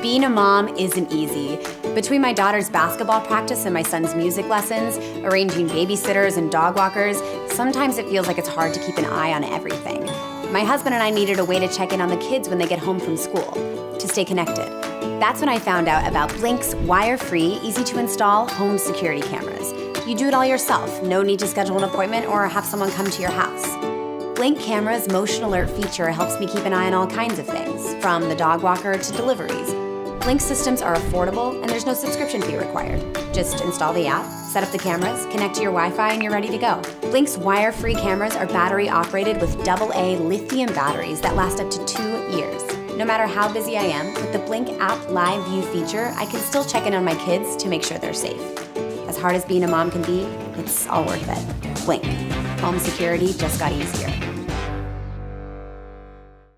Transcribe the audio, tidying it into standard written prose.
Being a mom isn't easy. Between my daughter's basketball practice and my son's music lessons, arranging babysitters and dog walkers, sometimes it feels like it's hard to keep an eye on everything. My husband and I needed a way to check in on the kids when they get home from school, to stay connected. That's when I found out about Blink's wire-free, easy-to-install home security cameras. You do it all yourself, no need to schedule an appointment or have someone come to your house. Blink Camera's motion alert feature helps me keep an eye on all kinds of things, from the dog walker to deliveries. Blink systems are affordable and there's no subscription fee required. Just install the app, set up the cameras, connect to your Wi-Fi, and you're ready to go. Blink's wire-free cameras are battery operated with AA Lithium batteries that last up to 2 years. No matter how busy I am, with the Blink app live view feature, I can still check in on my kids to make sure they're safe. As hard as being a mom can be, it's all worth it. Blink. Home security just got easier.